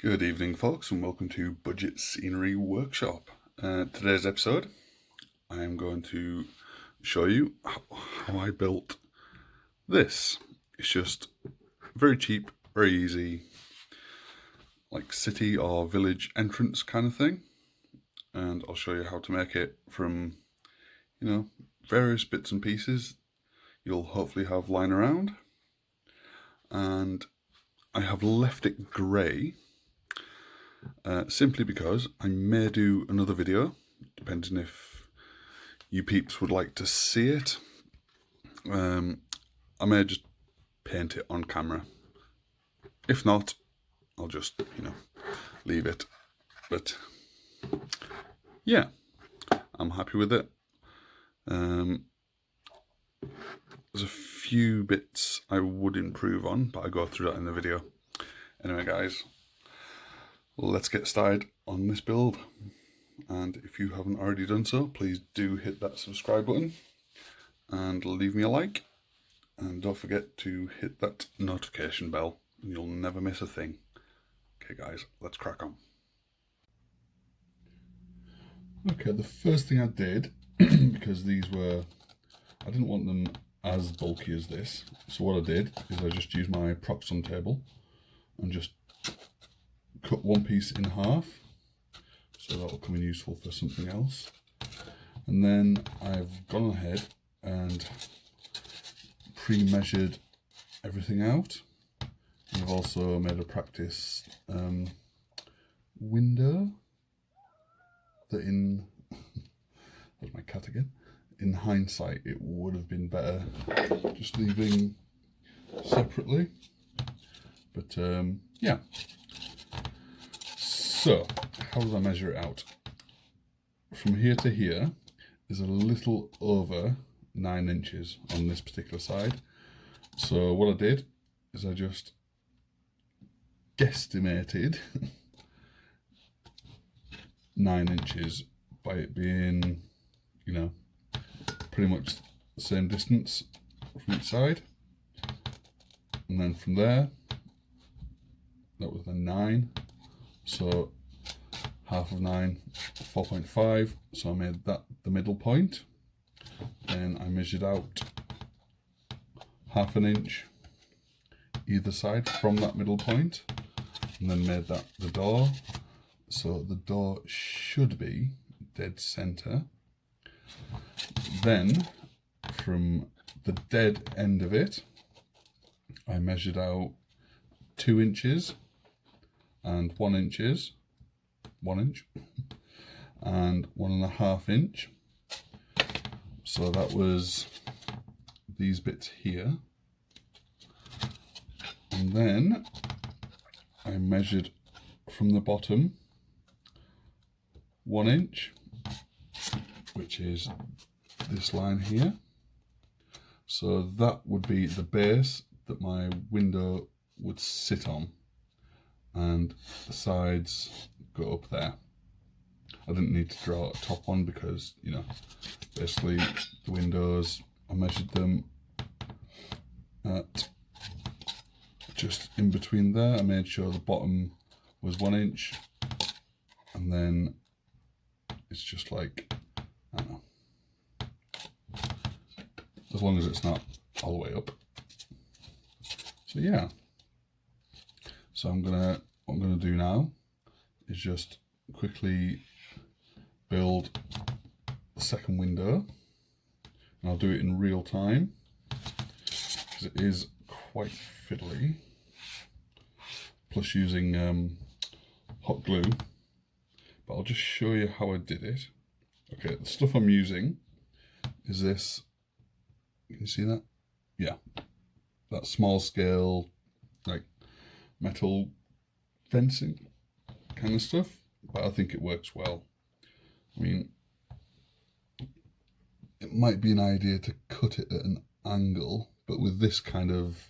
Good evening, folks, and welcome to Budget Scenery Workshop. Today's episode, I am going to show you how I built this. It's just very cheap, very easy, like city or village entrance kind of thing. And I'll show you how to make it from, various bits and pieces you'll hopefully have lying around. And I have left it grey. Simply because I may do another video, depending if you peeps would like to see it. I may just paint it on camera. If not, I'll just, leave it. But yeah, I'm happy with it. There's a few bits I would improve on, but I go through that in the video. Anyway, guys, let's get started on this build. And if you haven't already done so, please do hit that subscribe button and leave me a like. And don't forget to hit that notification bell and you'll never miss a thing. Okay guys, let's crack on. Okay, the first thing I did, because I didn't want them as bulky as this. So what I did is I just used my proxon table and just cut one piece in half, so that will come in useful for something else. And then I've gone ahead and pre-measured everything out. And I've also made a practice window that there's my cat again. In hindsight, it would have been better just leaving separately, but yeah. So, how did I measure it out? From here to here is a little over 9 inches on this particular side. So what I did is I just guesstimated 9 inches by it being, pretty much the same distance from each side. And then from there, that was the 9. So half of 9, 4.5, so I made that the middle point. Then I measured out half an inch either side from that middle point, and then made that the door. So the door should be dead center. Then from the dead end of it, I measured out 2 inches and 1 inch and 1.5 inch. So that was these bits here. And then I measured from the bottom 1 inch, which is this line here. So that would be the base that my window would sit on, and the sides go up there. I didn't need to draw a top one because, basically the windows, I measured them at just in between there. I made sure the bottom was 1 inch, and then it's just like, I don't know, as long as it's not all the way up. So yeah. So what I'm gonna do now is just quickly build the second window, and I'll do it in real time because it is quite fiddly. Plus using hot glue, but I'll just show you how I did it. Okay, the stuff I'm using is this. Can you see that? Yeah, that small scale, like metal fencing kind of stuff, but I think it works well. I mean, it might be an idea to cut it at an angle, but with this kind of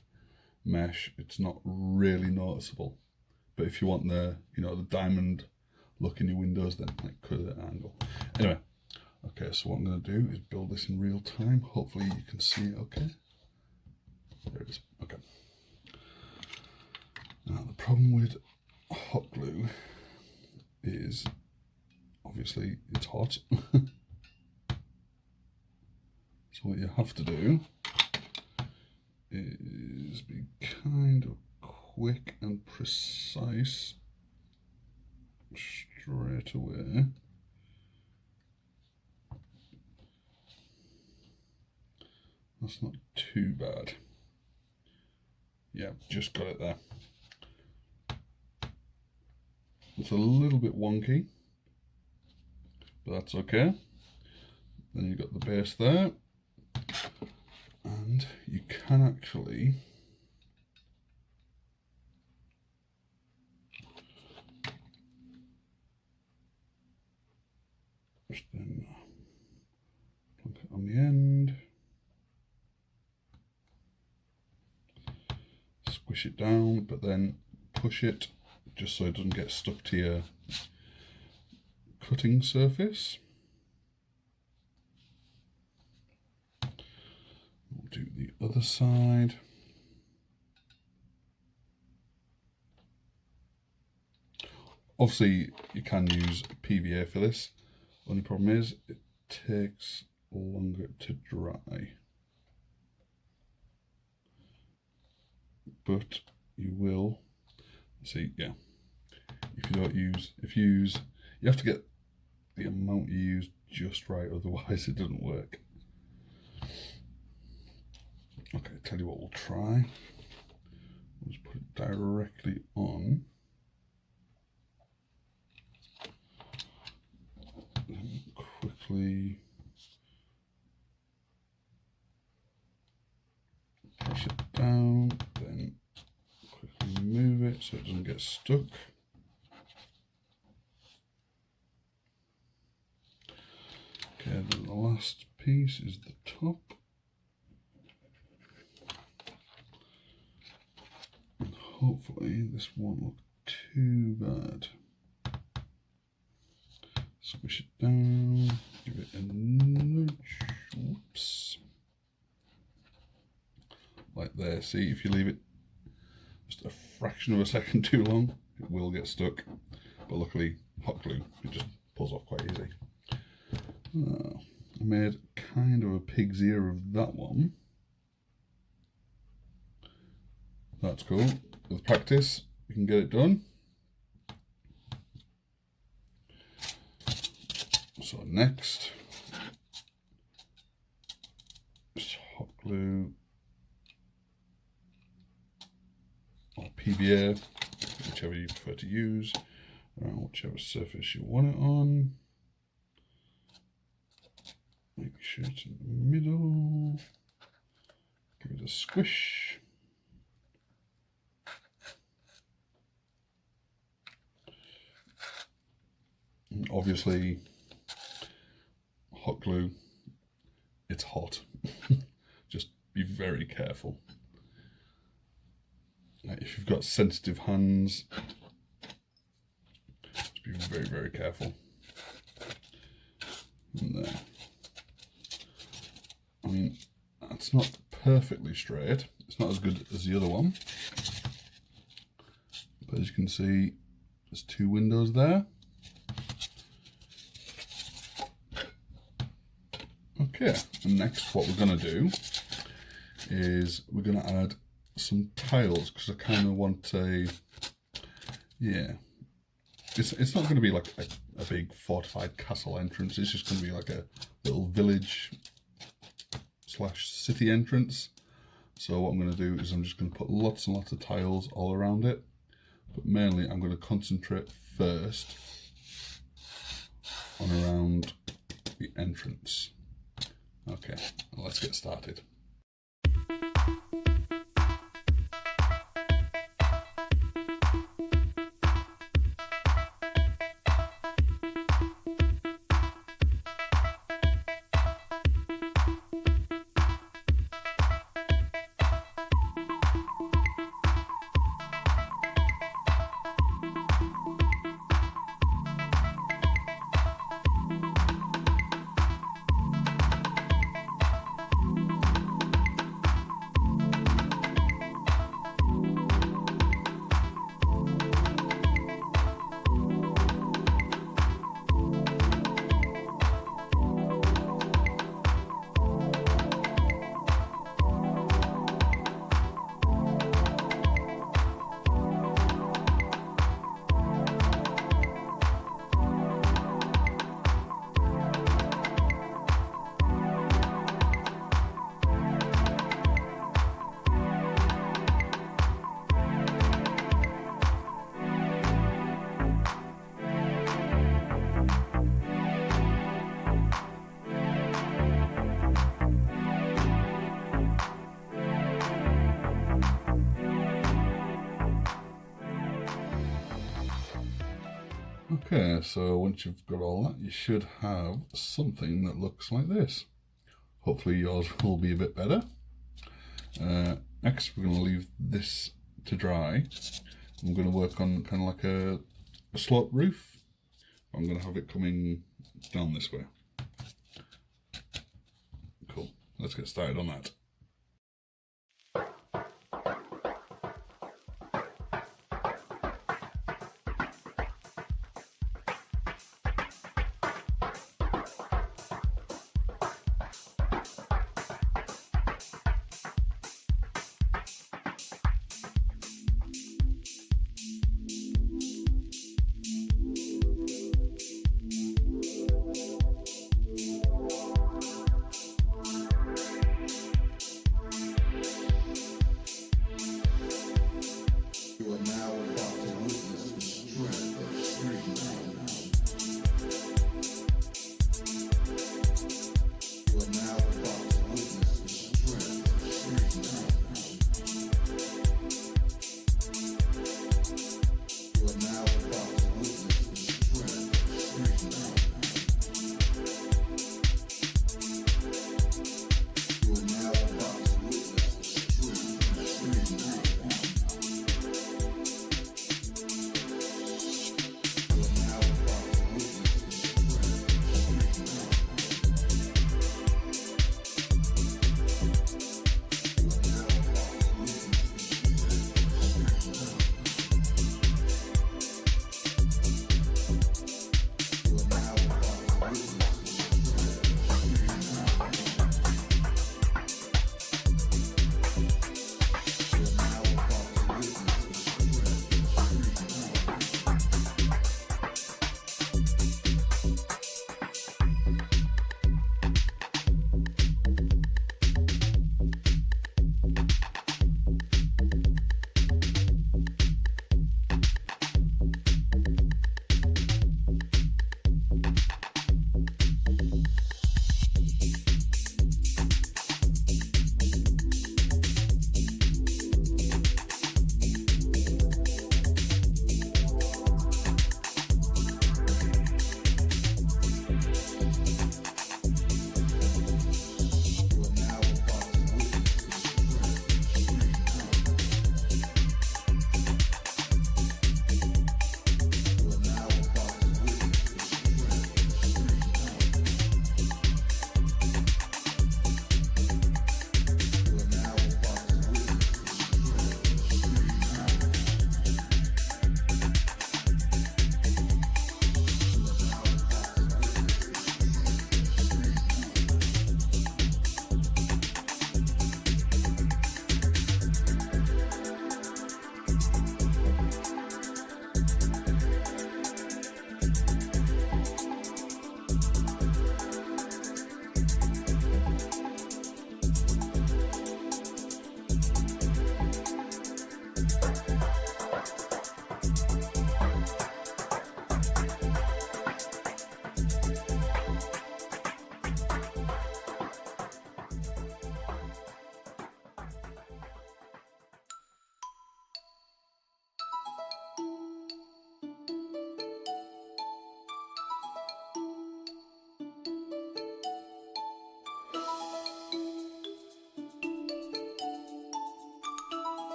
mesh, it's not really noticeable. But if you want the, the diamond look in your windows, then like cut it at an angle. Anyway, okay, so what I'm going to do is build this in real time. Hopefully you can see it okay. There it is. Okay. Now the problem with hot glue is obviously it's hot. So what you have to do is be kind of quick and precise straight away. That's not too bad. Yeah, just got it there. It's a little bit wonky, but that's okay. Then you've got the base there, and you can actually just then plunk it on the end, squish it down, but then push it just so it doesn't get stuck to your cutting surface. We'll do the other side. Obviously you can use PVA for this, only problem is it takes longer to dry, but you will see, yeah, if you don't use, you have to get the amount you use just right, otherwise it doesn't work. Okay, tell you what we'll try. We'll just put it directly on. And quickly push it down, then quickly move it so it doesn't get stuck. Okay, then the last piece is the top. And hopefully this won't look too bad. Squish it down, give it a nudge, whoops. Like there, see, if you leave it just a fraction of a second too long, it will get stuck. But luckily, hot glue, it just pulls off quite easy. I made kind of a pig's ear of that one. That's cool. With practice, you can get it done. So next, just hot glue or PVA, whichever you prefer to use, around whichever surface you want it on. Make sure it's in the middle. Give it a squish. And obviously, hot glue, it's hot. Just be very careful. If you've got sensitive hands, just be very, very careful. And there. I mean, that's not perfectly straight. It's not as good as the other one. But as you can see, there's two windows there. Okay, and next what we're going to do is we're going to add some tiles, because I kind of want a, yeah, it's not going to be like a big fortified castle entrance. It's just going to be like a little village slash city entrance. So what I'm going to do is I'm just going to put lots and lots of tiles all around it, but mainly I'm going to concentrate first on around the entrance. Okay, let's get started. Okay, so once you've got all that, you should have something that looks like this. Hopefully yours will be a bit better. Next, we're going to leave this to dry. I'm going to work on kind of like a sloped roof. I'm going to have it coming down this way. Cool. Let's get started on that.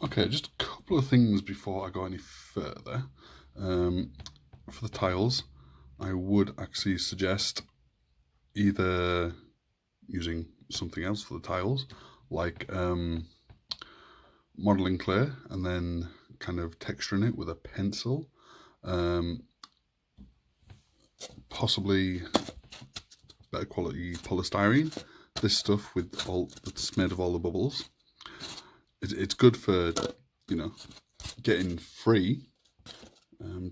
Okay, just a couple of things before I go any further. For the tiles, I would actually suggest either using something else for the tiles, like modeling clay and then kind of texturing it with a pencil, possibly better quality polystyrene. This stuff with all that's made of all the bubbles. It's good for, you know, getting free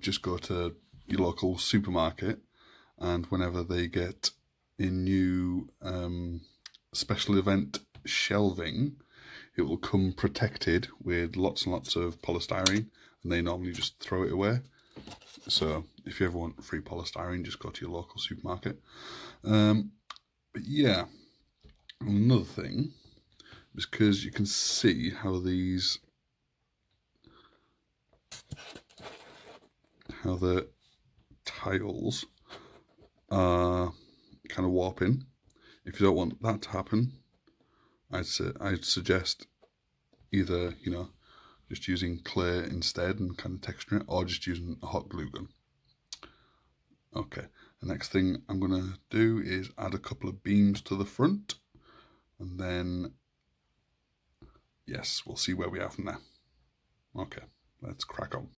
just go to your local supermarket, and whenever they get a new special event shelving, it will come protected with lots and lots of polystyrene, and they normally just throw it away. So if you ever want free polystyrene, just go to your local supermarket. But yeah, another thing is because you can see how the tiles are kind of warping. If you don't want that to happen, I'd suggest either, just using clay instead and kind of texturing it, or just using a hot glue gun. Okay, the next thing I'm going to do is add a couple of beams to the front, and then, yes, we'll see where we are from there. Okay, let's crack on.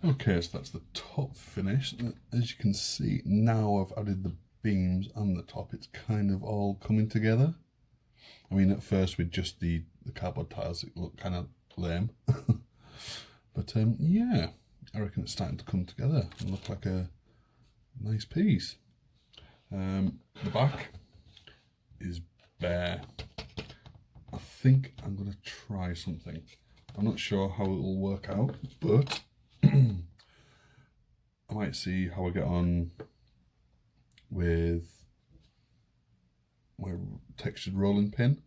Okay, so that's the top finish. As you can see, now I've added the beams and the top, it's kind of all coming together. I mean, at first with just the cardboard tiles, it looked kind of lame. But yeah, I reckon it's starting to come together and look like a nice piece. The back is bare. I think I'm going to try something. I'm not sure how it will work out, but I might see how I get on with my textured rolling pin.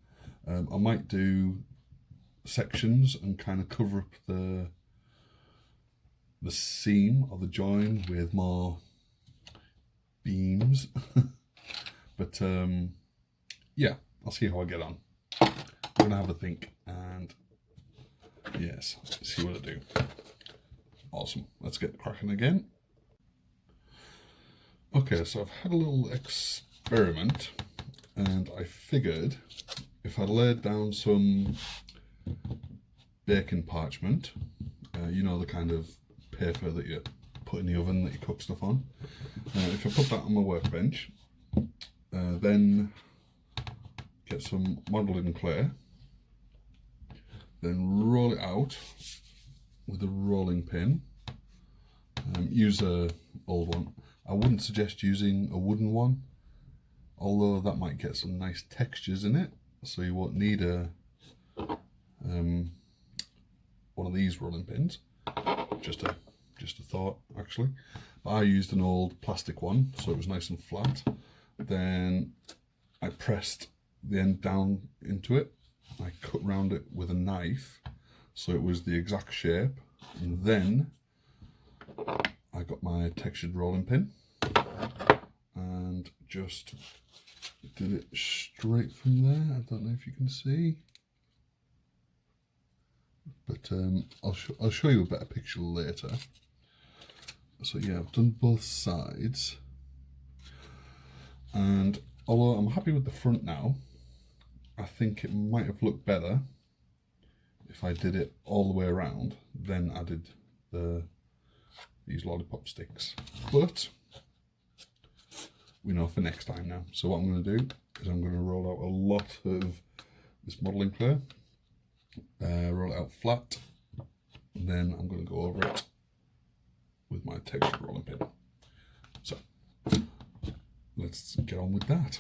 I might do sections and kind of cover up the seam or the join with more beams. But yeah, I'll see how I get on. I'm gonna have a think and yes, see what I do. Awesome, let's get cracking again. Okay, so I've had a little experiment, and I figured if I laid down some baking parchment, you know, the kind of paper that you put in the oven that you cook stuff on, if I put that on my workbench, then get some modelling clay, then roll it out with a rolling pin. Use a old one. I wouldn't suggest using a wooden one, although that might get some nice textures in it, so you won't need a one of these rolling pins. Just a thought, actually. But I used an old plastic one, so it was nice and flat. Then I pressed the end down into it. I cut round it with a knife, so it was the exact shape. And then I got my textured rolling pin and just did it straight from there. I don't know if you can see, but I'll show you a better picture later. So yeah, I've done both sides, and although I'm happy with the front now, I think it might have looked better if I did it all the way around, then added these lollipop sticks. But we know for next time now. So what I'm going to do is I'm going to roll out a lot of this modelling clay, roll it out flat, and then I'm going to go over it with my textured rolling pin. So let's get on with that.